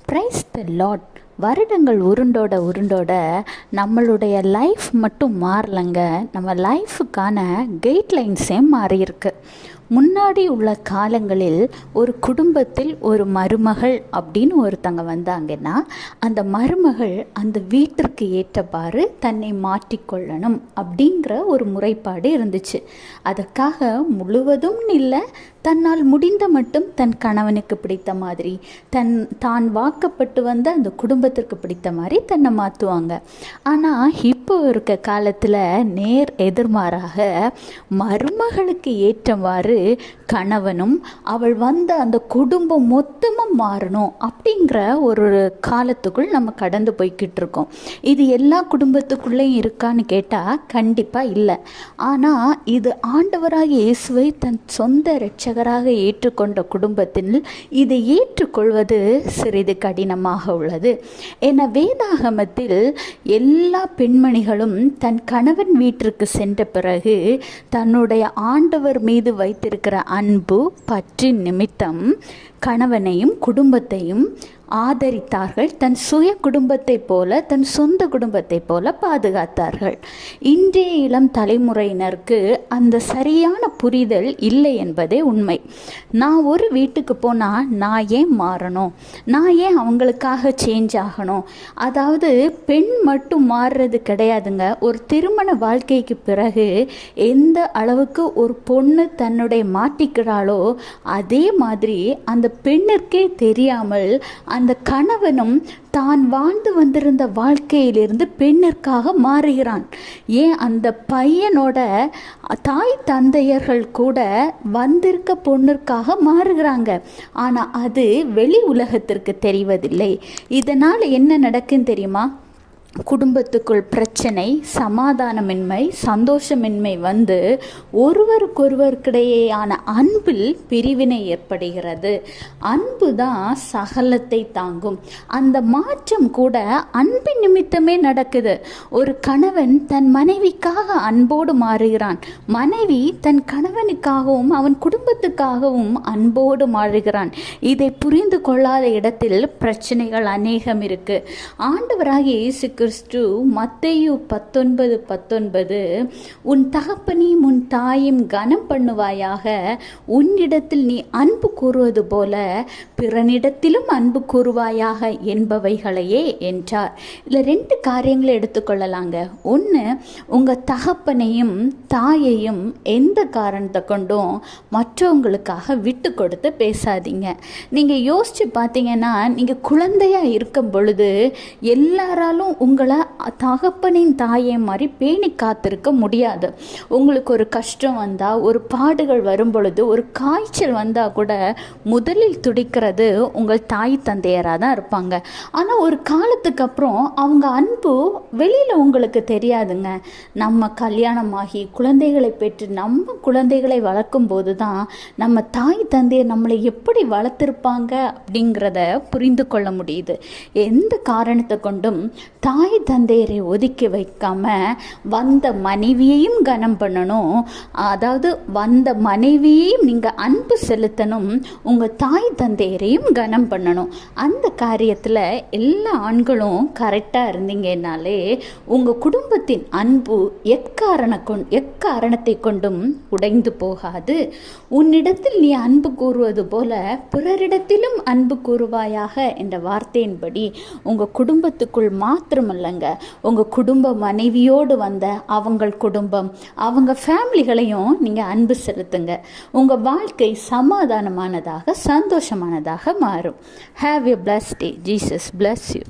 Praise the Lord. வருடங்கள் உருண்டோட நம்மளுடைய life மட்டும் மாறலைங்க, நம்ம லைஃபுக்கான கைட்லைன்ஸே மாறியிருக்கு. முன்னாடி உள்ள காலங்களில் ஒரு குடும்பத்தில் ஒரு மருமகள் அப்படின்னு ஒருத்தங்க வந்தாங்கன்னா அந்த மருமகள் அந்த வீட்டிற்கு ஏற்றவாறு தன்னை மாற்றிக்கொள்ளணும் அப்படிங்கிற ஒரு முறைப்பாடு இருந்துச்சு. அதற்காக முழுவதும் இல்லை, தன்னால் முடிந்த மட்டும் தன் கணவனுக்கு பிடித்த மாதிரி தான் வாக்கப்பட்டு வந்த அந்த குடும்பத்திற்கு பிடித்த மாதிரி தன்னை மாற்றுவாங்க. ஆனால் இப்போ இருக்க காலத்தில் நேர் எதிர்மாறாக மருமகளுக்கு ஏற்றவாறு கணவனும் அவள் வந்த அந்த குடும்பம் மொத்தமும் மாறணும் அப்படிங்கிற ஒரு காலத்துக்குள் நம்ம கடந்து போய்கிட்டு இருக்கோம். இது எல்லா குடும்பத்துக்குள்ளேயும் இருக்கான்னு கேட்டால் கண்டிப்பாக இல்லை. ஆனால் இது ஆண்டவராக இயேசுவை தன் சொந்த இரட்சகராக ஏற்றுக்கொண்ட குடும்பத்தில் இதை ஏற்றுக்கொள்வது சிறிது கடினமாக உள்ளது. என வேதாகமத்தில் எல்லா பெண்மணிகளும் தன் கணவன் வீட்டிற்கு சென்ற பிறகு தன்னுடைய ஆண்டவர் மீது வைத்திருக்கிற அன்பு பற்றின் நிமித்தம் கணவனையும் குடும்பத்தையும் ஆதரித்தார்கள். தன் சுய குடும்பத்தை போல, தன் சொந்த குடும்பத்தை போல பாதுகாத்தார்கள். இன்றைய இளம் தலைமுறையினருக்கு அந்த சரியான புரிதல் இல்லை என்பதே உண்மை. நான் ஒரு வீட்டுக்கு போனால் நான் ஏன் மாறணும், நான் ஏன் அவங்களுக்காக சேஞ்ச் ஆகணும்? அதாவது பெண் மட்டும் மாறுறது கிடையாதுங்க. ஒரு திருமண வாழ்க்கைக்கு பிறகு எந்த அளவுக்கு ஒரு பொண்ணு தன்னுடைய மாட்டிக்கிறாளோ அதே மாதிரி அந்த பெண்ணிற்கே தெரியாமல் அந்த கணவனும் தான் வாழ்ந்து வந்திருந்த வாழ்க்கையிலிருந்து பெண்ணிற்காக மாறுகிறான். ஏன் அந்த பையனோட தாய் தந்தையர்கள் கூட வந்திருக்க பொண்ணிற்காக மாறுகிறாங்க. ஆனால் அது வெளி உலகத்திற்கு தெரிவதில்லை. இதனால் என்ன நடக்குன்னு தெரியுமா? குடும்பத்துக்குள் பிரச்சனை, சமாதானமின்மை, சந்தோஷமின்மை வந்து ஒருவருக்கொருவருக்கிடையேயான அன்பில் பிரிவினை ஏற்படுகிறது. அன்பு தான் சகலத்தை தாங்கும். அந்த மாற்றம் கூட அன்பின் நிமித்தமே நடக்குது. ஒரு கணவன் தன் மனைவிக்காக அன்போடு மாறுகிறான், மனைவி தன் கணவனுக்காகவும் அவன் குடும்பத்துக்காகவும் அன்போடு மாறுகிறான். இதை புரிந்து கொள்ளாத இடத்தில் பிரச்சனைகள் அநேகம் இருக்கு. ஆண்டவராகிய இயேசு கிறிஸ்து மத்தேயு 19:19 உன் தகப்பனையும் உன் தாயும் கனம் பண்ணுவாயாக, உன்னிடத்தில் நீ அன்பு கூறுவது போல பிறனிடத்திலும் அன்பு கூறுவாயாக என்பவைகளையே என்றார். இதில் 2 காரியங்களை எடுத்துக்கொள்ளலாங்க. ஒன்று, உங்கள் தகப்பனையும் தாயையும் எந்த காரணத்தை கொண்டும் மற்றவங்களுக்காக விட்டு கொடுத்து பேசாதீங்க. நீங்கள் யோசித்து பார்த்தீங்கன்னா, நீங்கள் குழந்தையாக இருக்கும் பொழுது எல்லாராலும் உங்களை தகப்பனின் தாயை மாதிரி பேணி காத்திருக்க முடியாது. உங்களுக்கு ஒரு கஷ்டம் வந்தால், ஒரு பாடுகள் வரும் பொழுது, ஒரு காய்ச்சல் வந்தால் கூட முதலில் துடிக்கிறது உங்கள் தாய் தந்தையராக தான் இருப்பாங்க. ஆனால் ஒரு காலத்துக்கு அப்புறம் அவங்க அன்பு வெளியில் உங்களுக்கு தெரியாதுங்க. நம்ம கல்யாணமாகி குழந்தைகளை பெற்று நம்ம குழந்தைகளை வளர்க்கும் போது தான் நம்ம தாய் தந்தையர் நம்மளை எப்படி வளர்த்துருப்பாங்க அப்படிங்கிறத புரிந்து கொள்ள முடியுது. எந்த காரணத்தை கொண்டும் தாய் தந்தையரை ஒதுக்கி வைக்காம வந்த மனைவியையும் கனம் பண்ணணும். அதாவது வந்த மனைவியையும் நீங்கள் அன்பு செலுத்தணும், உங்கள் தாய் தந்தையரையும் கனம் பண்ணணும். அந்த காரியத்தில் எல்லா ஆண்களும் கரெக்டாக இருந்தீங்கன்னாலே உங்கள் குடும்பத்தின் அன்பு எக்காரணத்தை கொண்டும் உடைந்து போகாது. உன்னிடத்தில் நீ அன்பு கூறுவது போல பிறரிடத்திலும் அன்பு கூறுவாயாக என்ற வார்த்தையின்படி உங்கள் குடும்பத்துக்குள் மாத்திரமல்லங்க, உங்கள் குடும்ப மனைவியோடு வந்த அவங்கள் குடும்பம், அவங்க ஃபேமிலிகளையும் நீங்கள் அன்பு செலுத்துங்க. உங்கள் வாழ்க்கை சமாதானமானதாக, சந்தோஷமானதாக மாறும். Have a blessed day. Jesus bless you.